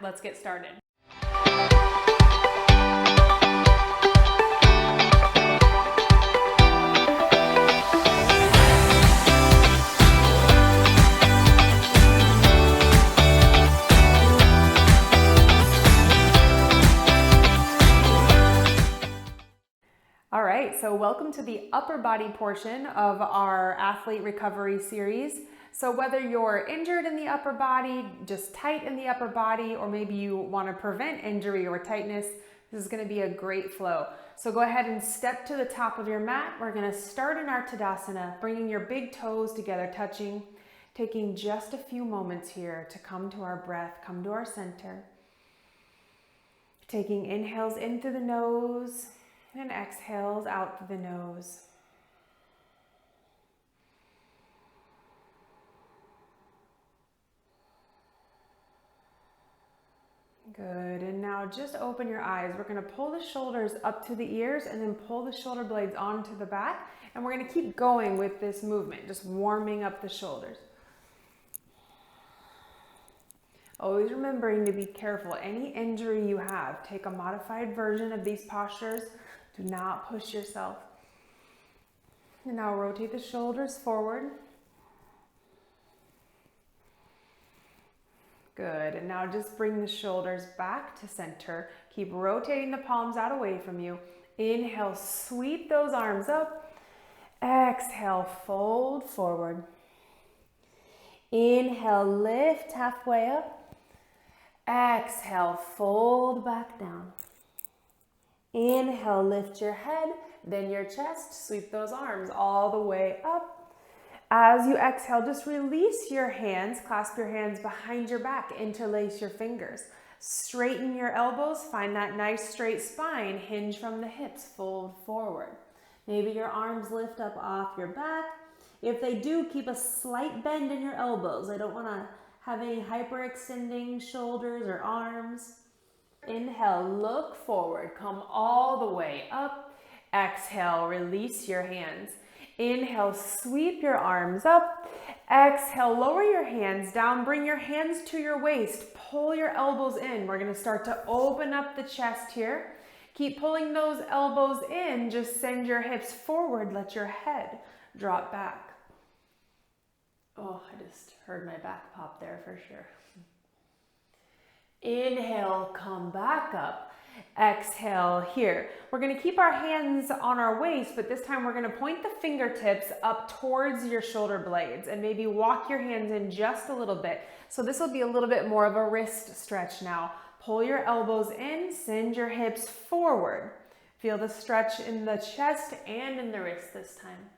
Let's get started. All right, so welcome to the upper body portion of our athlete recovery series. So whether you're injured in the upper body, just tight in the upper body, or maybe you want to prevent injury or tightness, this is going to be a great flow. So go ahead and step to the top of your mat. We're going to start in our Tadasana, bringing your big toes together, touching, taking just a few moments here to come to our breath, come to our center. Taking inhales in through the nose, and exhales out through the nose. Good, and now just open your eyes. We're going to pull the shoulders up to the ears and then pull the shoulder blades onto the back. And we're going to keep going with this movement, just warming up the shoulders. Always remembering to be careful. Any injury you have, take a modified version of these postures. Do not push yourself. And now rotate the shoulders forward. Good, and now just bring the shoulders back to center. Keep rotating the palms out away from you. Inhale, sweep those arms up. Exhale, fold forward. Inhale, lift halfway up. Exhale, fold back down. Inhale, lift your head, then your chest, sweep those arms all the way up. As you exhale, just release your hands, clasp your hands behind your back, interlace your fingers. Straighten your elbows, find that nice straight spine, hinge from the hips, fold forward. Maybe your arms lift up off your back. If they do, keep a slight bend in your elbows. I don't want to have any hyperextending shoulders or arms. Inhale, look forward, come all the way up. Exhale, release your hands. Inhale, sweep your arms up. Exhale, lower your hands down, bring your hands to your waist, pull your elbows in. We're gonna start to open up the chest here. Keep pulling those elbows in, just send your hips forward, let your head drop back. Oh, I just heard my back pop there for sure. Inhale, come back up. Exhale here. We're going to keep our hands on our waist, but this time we're going to point the fingertips up towards your shoulder blades and maybe walk your hands in just a little bit. So this will be a little bit more of a wrist stretch now. Pull your elbows in, send your hips forward. Feel the stretch in the chest and in the wrist this time.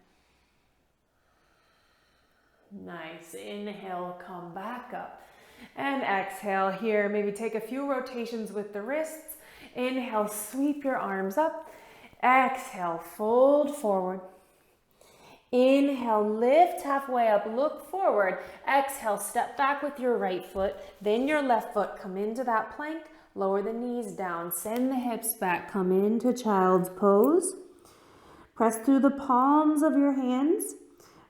Nice. Inhale, come back up. And exhale here, maybe take a few rotations with the wrists. Inhale, sweep your arms up. Exhale, fold forward. Inhale, lift halfway up, look forward. Exhale, step back with your right foot, then your left foot. Come into that plank, lower the knees down, send the hips back, come into child's pose. Press through the palms of your hands.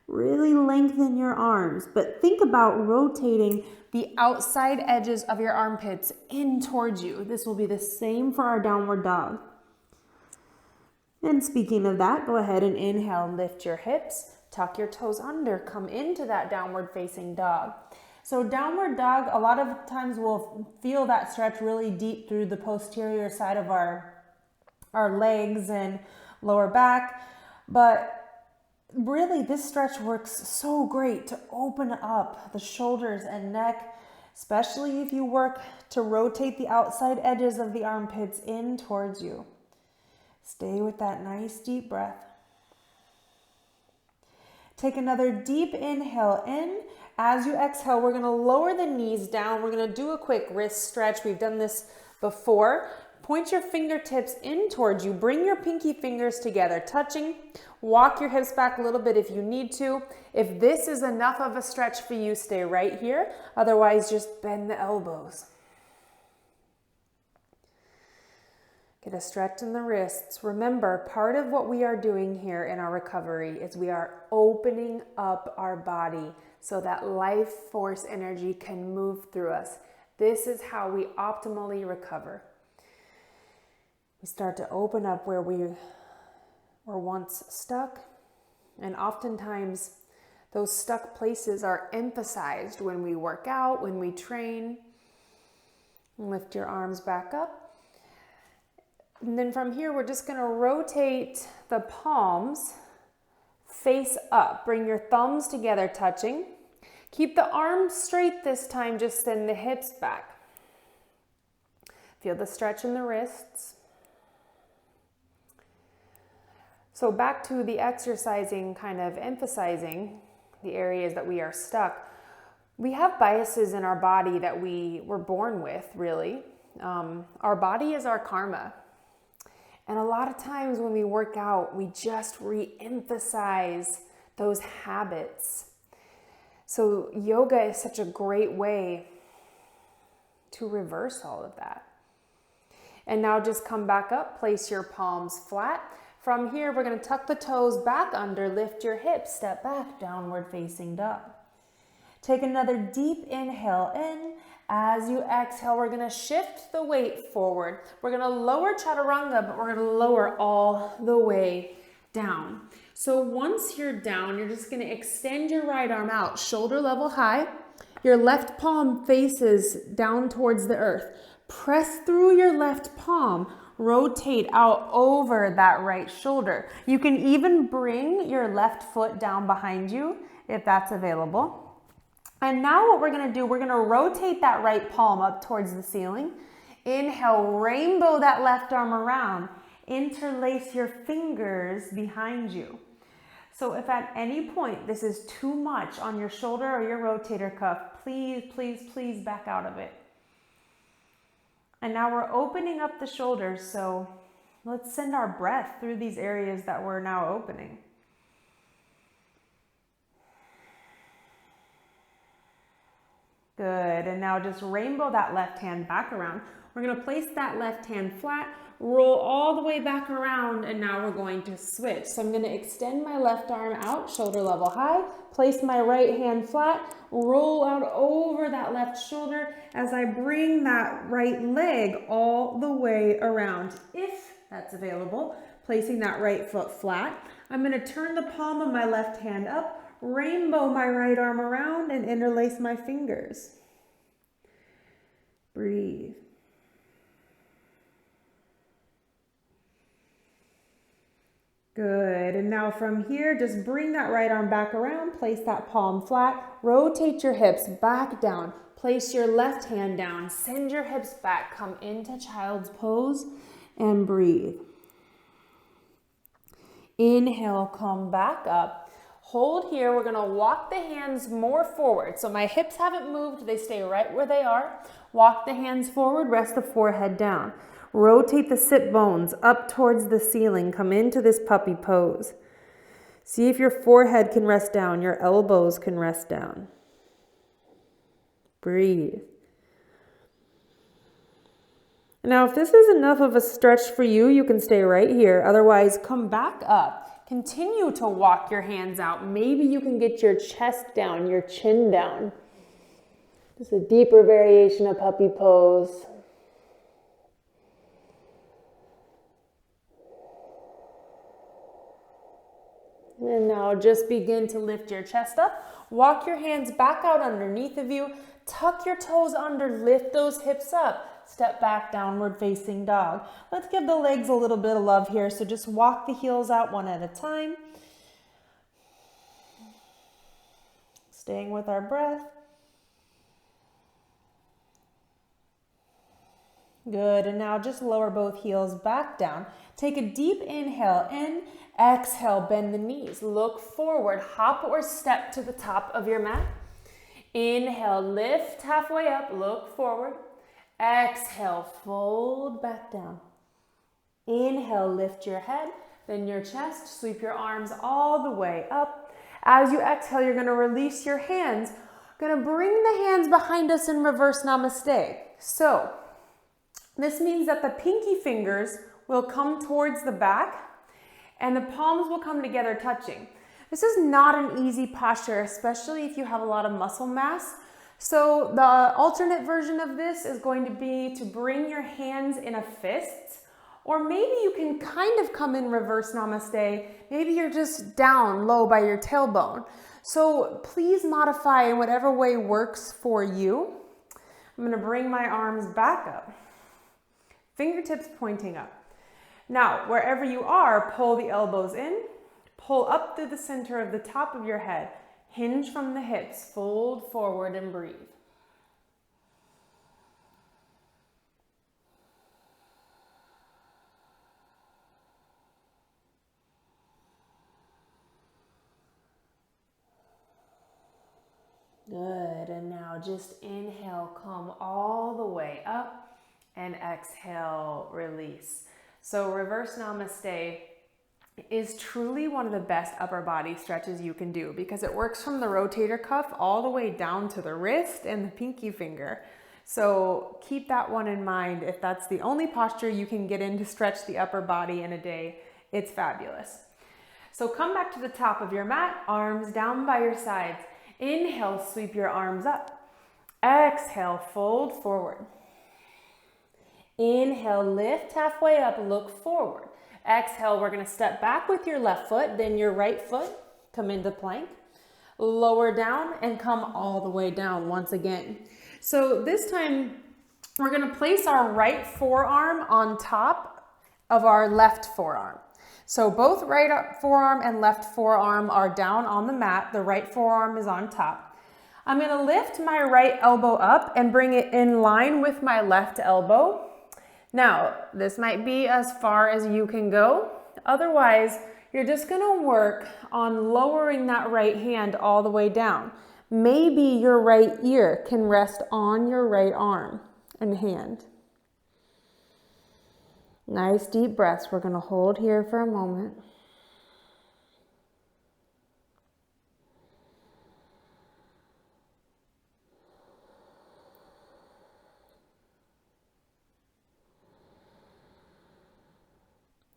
Really lengthen your arms, but think about rotating the outside edges of your armpits in towards you. This will be the same for our downward dog. And speaking of that, go ahead and inhale, lift your hips, tuck your toes under, come into that downward facing dog. So downward dog, a lot of times we'll feel that stretch really deep through the posterior side of our legs and lower back, but really, this stretch works so great to open up the shoulders and neck, especially if you work to rotate the outside edges of the armpits in towards you. Stay with that nice deep breath. Take another deep inhale in. As you exhale, we're going to lower the knees down. We're going to do a quick wrist stretch. We've done this before. Point your fingertips in towards you. Bring your pinky fingers together, touching. Walk your hips back a little bit if you need to. If this is enough of a stretch for you, stay right here. Otherwise, just bend the elbows. Get a stretch in the wrists. Remember, part of what we are doing here in our recovery is we are opening up our body so that life force energy can move through us. This is how we optimally recover. We start to open up where we were once stuck, and oftentimes those stuck places are emphasized when we work out, when we train. Lift your arms back up. And then from here, we're just going to rotate the palms face up. Bring your thumbs together, touching. Keep the arms straight this time, just send the hips back. Feel the stretch in the wrists. So back to the exercising, kind of emphasizing the areas that we are stuck. We have biases in our body that we were born with, really. Our body is our karma. And a lot of times when we work out, we just re-emphasize those habits. So yoga is such a great way to reverse all of that. And now just come back up, place your palms flat. From here, we're going to tuck the toes back under, lift your hips, step back, downward facing dog. Take another deep inhale in. As you exhale, we're going to shift the weight forward. We're going to lower chaturanga, but we're going to lower all the way down. So once you're down, you're just going to extend your right arm out, shoulder level high. Your left palm faces down towards the earth. Press through your left palm. Rotate out over that right shoulder. You can even bring your left foot down behind you if that's available. And now what we're going to do, we're going to rotate that right palm up towards the ceiling. Inhale, rainbow that left arm around. Interlace your fingers behind you. So if at any point this is too much on your shoulder or your rotator cuff, please, please, please back out of it. And now we're opening up the shoulders, so let's send our breath through these areas that we're now opening. Good, and now just rainbow that left hand back around. We're going to place that left hand flat, roll all the way back around, and now we're going to switch. So I'm going to extend my left arm out, shoulder level high, place my right hand flat, roll out over that left shoulder as I bring that right leg all the way around. If that's available, placing that right foot flat. I'm going to turn the palm of my left hand up, rainbow my right arm around, and interlace my fingers. Breathe. Good, and now from here, just bring that right arm back around, place that palm flat, rotate your hips back down, place your left hand down, send your hips back, come into child's pose, and breathe. Inhale, come back up. Hold here, we're gonna walk the hands more forward. So my hips haven't moved, they stay right where they are. Walk the hands forward, rest the forehead down. Rotate the sit bones up towards the ceiling. Come into this puppy pose. See if your forehead can rest down, your elbows can rest down. Breathe. Now, if this is enough of a stretch for you, you can stay right here. Otherwise, come back up. Continue to walk your hands out. Maybe you can get your chest down, your chin down. Just a deeper variation of puppy pose. And now just begin to lift your chest up. Walk your hands back out underneath of you. Tuck your toes under, lift those hips up. Step back, downward facing dog. Let's give the legs a little bit of love here. So just walk the heels out one at a time. Staying with our breath. Good, and now just lower both heels back down. Take a deep inhale in, exhale, bend the knees. Look forward, hop or step to the top of your mat. Inhale, lift halfway up, look forward. Exhale, fold back down. Inhale, lift your head, then your chest, sweep your arms all the way up. As you exhale, you're gonna release your hands. Gonna bring the hands behind us in reverse namaste. So, this means that the pinky fingers will come towards the back and the palms will come together touching. This is not an easy posture, especially if you have a lot of muscle mass. So the alternate version of this is going to be to bring your hands in a fist, or maybe you can kind of come in reverse namaste. Maybe you're just down low by your tailbone. So please modify in whatever way works for you. I'm going to bring my arms back up, fingertips pointing up. Now, wherever you are, pull the elbows in, pull up through the center of the top of your head. Hinge from the hips, fold forward and breathe. Good, and now just inhale, come all the way up, and exhale, release. So reverse namaste is truly one of the best upper body stretches you can do because it works from the rotator cuff all the way down to the wrist and the pinky finger. So keep that one in mind. If that's the only posture you can get in to stretch the upper body in a day, it's fabulous. So come back to the top of your mat, arms down by your sides. Inhale, sweep your arms up. Exhale, fold forward. Inhale, lift halfway up, look forward. Exhale, we're going to step back with your left foot, then your right foot, come into plank, lower down and come all the way down once again. So this time we're going to place our right forearm on top of our left forearm. So both right forearm and left forearm are down on the mat. The right forearm is on top. I'm going to lift my right elbow up and bring it in line with my left elbow. Now, this might be as far as you can go. Otherwise, you're just going to work on lowering that right hand all the way down. Maybe your right ear can rest on your right arm and hand. Nice deep breaths. We're going to hold here for a moment.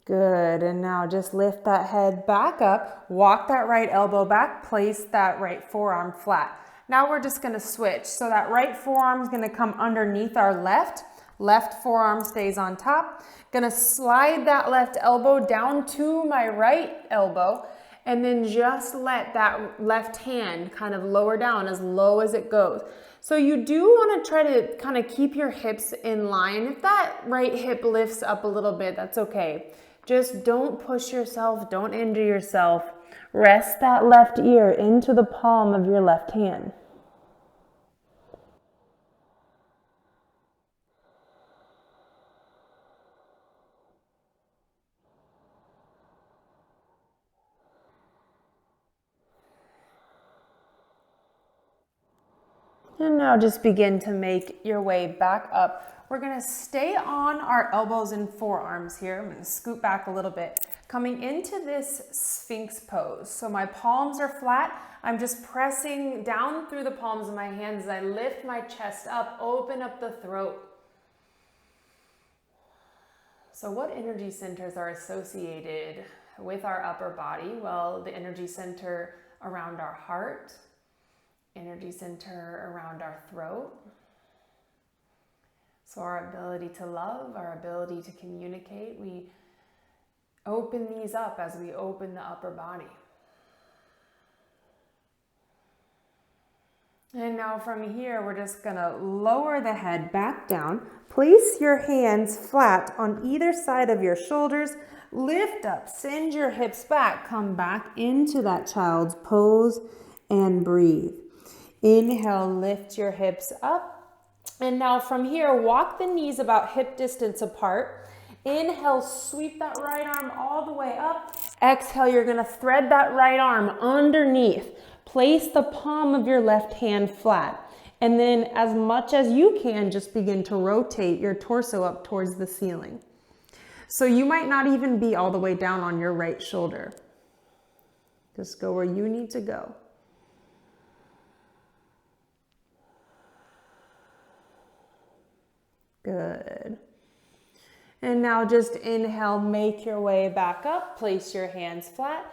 Good, and now just lift that head back up, walk that right elbow back, place that right forearm flat. Now we're just gonna switch. So that right forearm is gonna come underneath our left forearm stays on top. Gonna slide that left elbow down to my right elbow, and then just let that left hand kind of lower down as low as it goes. So you do wanna try to kind of keep your hips in line. If that right hip lifts up a little bit, that's okay. Just don't push yourself, don't injure yourself. Rest that left ear into the palm of your left hand. And now just begin to make your way back up. We're gonna stay on our elbows and forearms here. I'm gonna scoot back a little bit. Coming into this Sphinx pose. So my palms are flat. I'm just pressing down through the palms of my hands as I lift my chest up, open up the throat. So what energy centers are associated with our upper body? Well, the energy center around our heart, energy center around our throat. So our ability to love, our ability to communicate, we open these up as we open the upper body. And now from here, we're just gonna lower the head back down. Place your hands flat on either side of your shoulders. Lift up, send your hips back, come back into that child's pose and breathe. Inhale, lift your hips up. And now from here, walk the knees about hip distance apart. Inhale, sweep that right arm all the way up. Exhale, you're gonna thread that right arm underneath. Place the palm of your left hand flat. And then as much as you can, just begin to rotate your torso up towards the ceiling. So you might not even be all the way down on your right shoulder. Just go where you need to go. Good. And now just inhale, make your way back up, place your hands flat.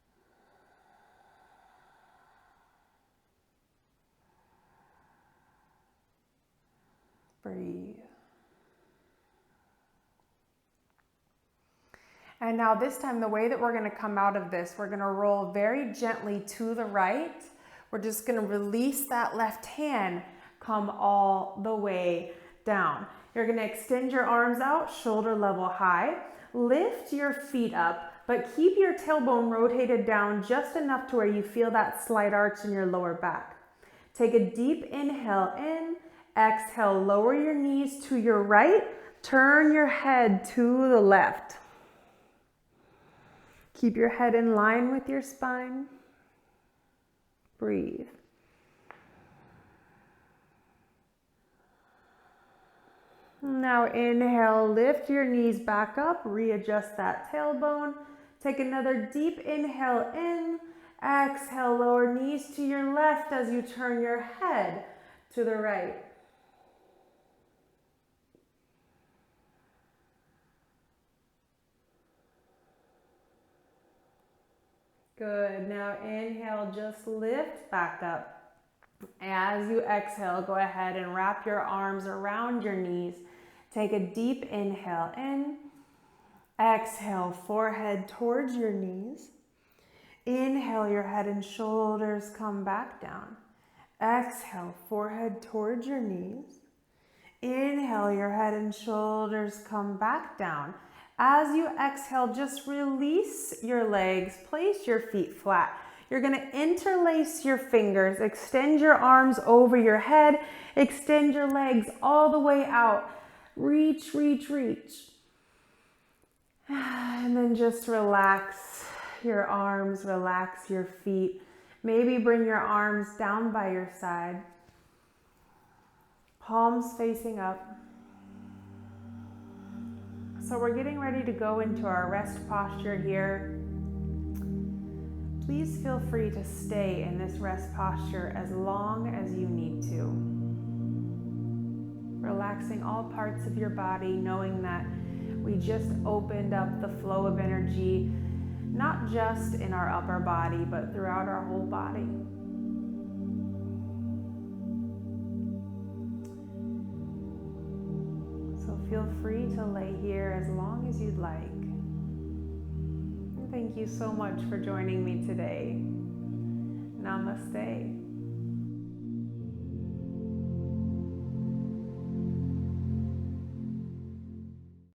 Breathe. And now this time, the way that we're going to come out of this, we're going to roll very gently to the right. We're just going to release that left hand, come all the way down. You're going to extend your arms out, shoulder level high. Lift your feet up, but keep your tailbone rotated down just enough to where you feel that slight arch in your lower back. Take a deep inhale in, exhale, lower your knees to your right, turn your head to the left. Keep your head in line with your spine. Breathe. Now inhale, lift your knees back up, readjust that tailbone. Take another deep inhale in, exhale, lower knees to your left as you turn your head to the right. Good, now inhale, just lift back up. As you exhale, go ahead and wrap your arms around your knees. Take a deep inhale in. Exhale, forehead towards your knees. Inhale, your head and shoulders come back down. Exhale, forehead towards your knees. Inhale, your head and shoulders come back down. As you exhale, just release your legs, place your feet flat. You're going to interlace your fingers, extend your arms over your head, extend your legs all the way out. Reach, reach, reach. And then just relax your arms, relax your feet. Maybe bring your arms down by your side. Palms facing up. So we're getting ready to go into our rest posture here. Please feel free to stay in this rest posture as long as you need to. Relaxing all parts of your body, knowing that we just opened up the flow of energy, not just in our upper body, but throughout our whole body. So feel free to lay here as long as you'd like. Thank you so much for joining me today. Namaste.